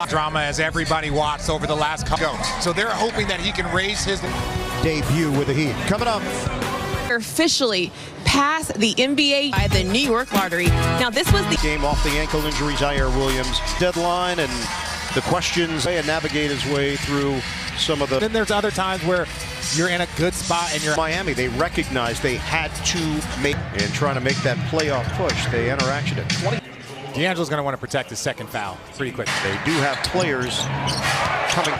Drama as everybody watched over the last couple. So they're hoping that he can raise his debut with the Heat. Coming up. Officially passed the NBA by the New York Lottery. Now this was the game off the ankle injury, Zaire Williams. Deadline and the questions and navigate his way through some of the. Then there's other times where you're in a good spot and you're Miami. They recognized they had to make in trying to make that playoff push. They enter action at 20. D'Angelo's going to want to protect his second foul pretty quick. They do have players coming.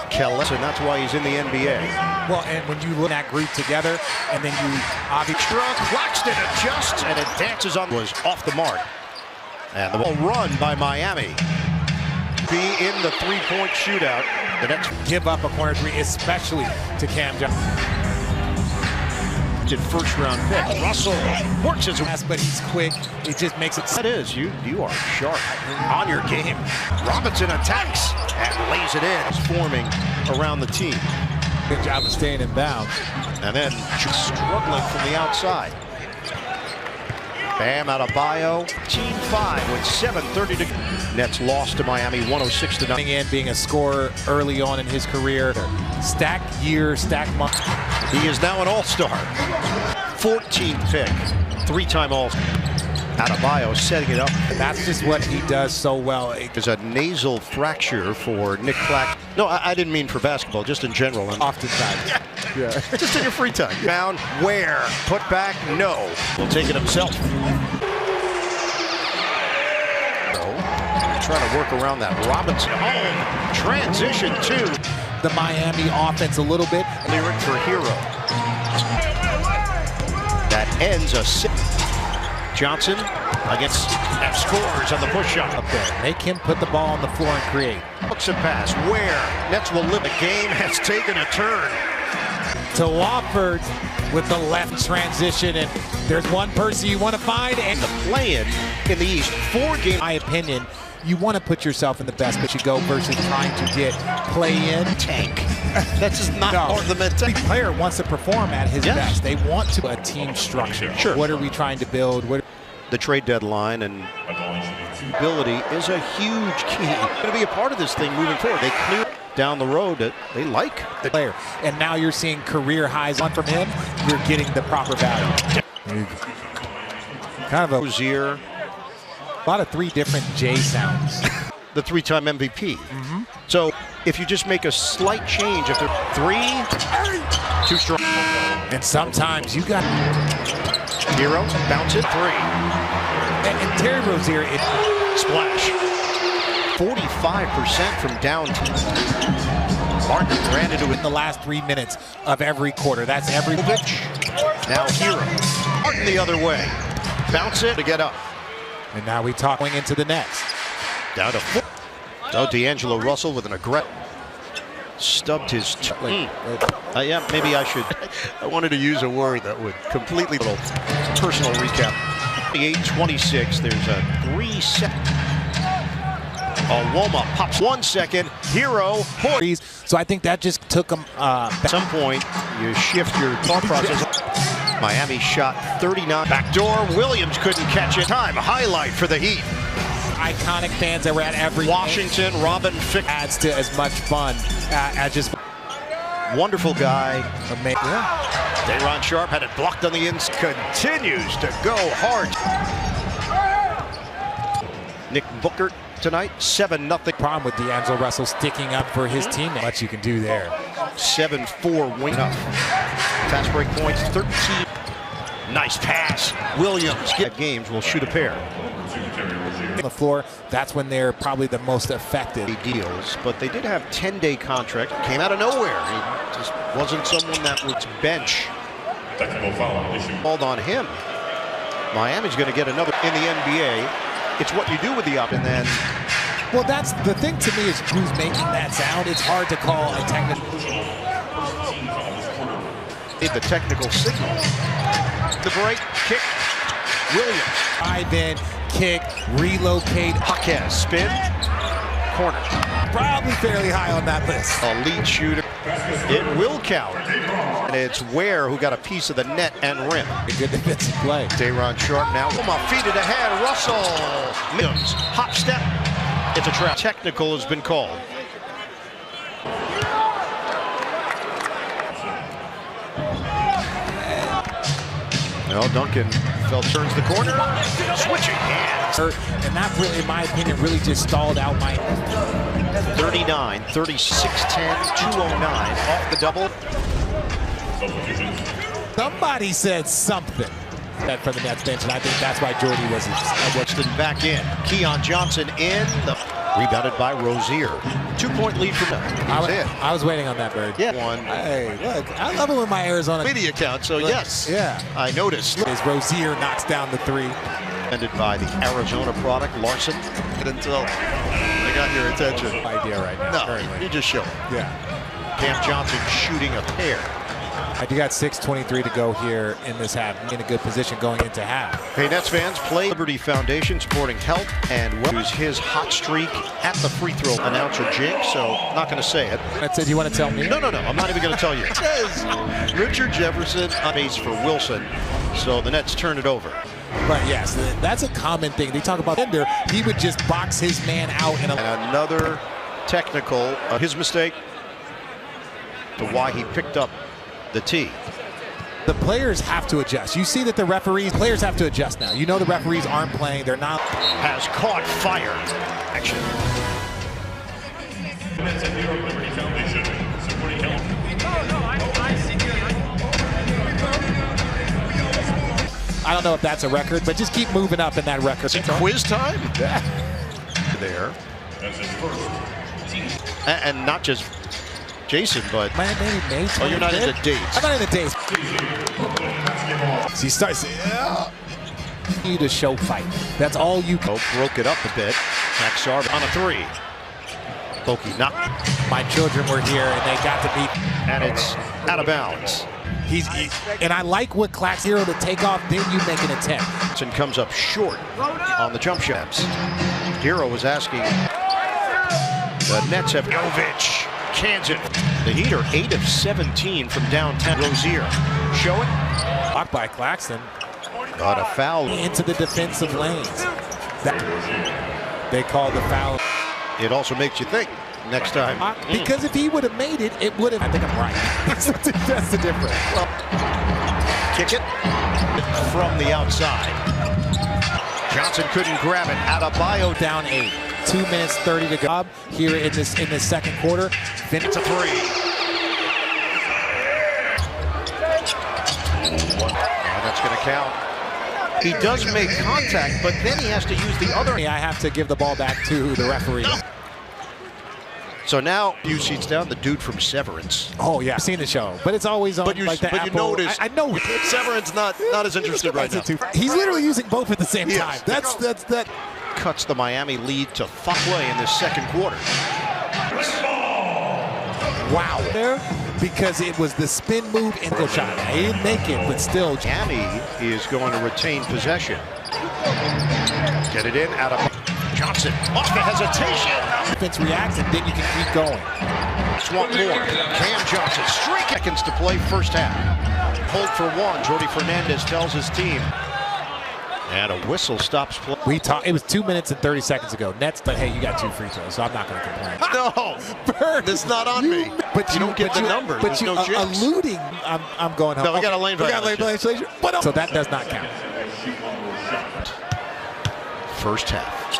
Kelly, and that's why he's in the NBA. Well, and when you look at that group together, and then you obviously Claxton adjusts, and it dances on. Was off the mark, and the ball run by Miami. Be in the three-point shootout. The next give up a corner three, especially to Cam Johnson. First-round pick. Russell works his ass, but he's quick. It just makes it. That is, you are sharp on your game. Robinson attacks and lays it in. It's forming around the team. Good job of staying in bounds. And then struggling from the outside. Bam Adebayo. Team 5 with 7:30 to go. Nets lost to Miami 106 to 9. In being a scorer early on in his career. Stacked year, stacked month. He is now an all-star. 14th pick. 3-time all-star. Adebayo setting it up. That's just what he does so well. There's a nasal fracture for Nick Claxton. No, I didn't mean for basketball, just in general. Oftentimes. Yeah. Just in your free time. Down, where? Put back, no. Will take it himself. Trying to work around that. Robinson home. Transition to the Miami offense a little bit. Lyric for Hero. That ends a six. Johnson against and scores on the push shot. Up there. Make him put the ball on the floor and create. Looks a pass. Where? Nets will live. The game has taken a turn. To Wofford with the left transition, and there's one person you want to find. And the play-in in the East. 4 games. In my opinion, you want to put yourself in the best but you go versus trying to get play-in. Tank. That's just not part of the mentality. Every player wants to perform at his best. They want to a team structure. Sure. What are we trying to build? The trade deadline and ability is a huge key. Going to be a part of this thing moving forward. They clear down the road that they like the player, and now you're seeing career highs on from him. You're getting the proper value. Kind of a Rozier. A lot of 3 different J sounds. The 3-time MVP. So if you just make a slight change, if they're 3, too strong. And sometimes you got Hero, bounce it, 3. And Terry Rozier, splash. 45% from downtown. Martin ran into it in the last 3 minutes of every quarter. That's every pitch. Now Hero. Martin the other way. Bounce it to get up. And now we talk going into the next. Down to 4. So D'Angelo Russell with an aggressive. Stubbed his yeah, maybe I should. I wanted to use a word that would completely little personal recap. 28-26. There's a 3-second. Woma pops 1 second. Hero. So I think that just took him. At some point, you shift your thought process. Miami shot 39. Backdoor. Williams couldn't catch it. Time highlight for the Heat. Iconic fans that were at every Washington. game. Robin Fick adds to as much fun as just wonderful guy. Amazing. Yeah. Day'Ron Sharpe had it blocked on the inside. Continues to go hard. Nick Booker tonight 7-0. Problem with D'Angelo Russell sticking up for his teammate. Much you can do there. 7-4 win up. Fast break points 13. Nice pass. Williams get games will shoot a pair. On the floor, that's when they're probably the most effective. Deals, but they did have 10-day contract. Came out of nowhere. He just wasn't someone that would bench. Called on him. Miami's going to get another in the NBA. It's what you do with the up, and then. Well, that's the thing to me is who's making that sound. It's hard to call a technical. The technical signal. The break, kick, Williams. Dive in, kick, relocate. Jaquez, spin, corner. Probably fairly high on that list. A lead shooter. It will count. And it's Ware who got a piece of the net and rim. A good defensive play. Day'Ron Sharpe now. Feed it ahead. Russell. Williams. Hop step. It's a trap. Technical has been called. No, Duncan turns the corner. Switching hands. And that really, in my opinion, really just stalled out my 39, 36, 10, 209 off the double. Somebody said something that for the Nets bench, and I think that's why Jordy was Weston back in. Keon Johnson in. Rebounded by Rozier. 2-point lead for them. I was waiting on that, Bird. Yeah. One. Hey, look, I love it when my Arizona media account, so yes. Yeah. I noticed. As Rozier knocks down the three. Ended by the Arizona product, Larson. Until I got your attention. Idea right now. No, currently. you just show it. Yeah. Cam Johnson shooting a pair. I do got 6:23 to go here in this half. In a good position going into half. Hey, Nets fans, play Liberty Foundation supporting health and use his hot streak at the free throw announcer Jake, so not going to say it. That said, you want to tell me? No, I'm not even going to tell you. It says Richard Jefferson on base for Wilson, so the Nets turn it over. But yes, that's a common thing. They talk about Bender. He would just box his man out. And another technical, his mistake, to why he picked up the tee. The players have to adjust. You see that the players have to adjust now. You know the referees aren't playing. They're not. Has caught fire. Action. I don't know if that's a record, but just keep moving up in that record. Quiz time? There. And not just Jason, but oh, you're not into dates. I'm not into dates. So he starts you to show fight. That's all you can. Broke it up a bit. Maxar on a three. Bokey knocked. My children were here and they got to meet. And it's out of bounds. And I like what Clax Hero to take off, then you make an attempt. And comes up short on the jump shots. Hero was asking. The Nets have Jovic. Cans it. The Heater 8 of 17 from downtown. Rozier. Show it. Blocked by Claxton. Got a foul. Into the defensive lanes. They called the foul. It also makes you think next time. Because if he would have made it, it would have. I think I'm right. That's the difference. Well, kick it from the outside. Johnson couldn't grab it. Adebayo down 8. 2 minutes 30 to go here in this second quarter. It's a three. That's going to count. He does make contact, but then he has to use the other. I have to give the ball back to the referee. So now, a few seats down, the dude from Severance. Oh yeah, I've seen the show, but it's always on. But you notice, I know Severance not as interested right now. He's literally using both at the same time. That's that. Cuts the Miami lead to Fuckway in this second quarter. Wow, there because it was the spin move and the shot. He didn't make it, but still. Miami is going to retain possession. Get it in out of Johnson. Off the hesitation. Defense reacts, and then you can keep going. Just one more. Cam Johnson. Seconds to play first half. Hold for one. Jordy Fernandez tells his team. And a whistle stops play. It was 2 minutes and 30 seconds ago. Nets, but hey, you got 2 free throws, so I'm not going to complain. No, Bird, it's not on me. But you don't get the number. But you alluding. I'm going home. No, we got a lane violation. So that does not count. First half.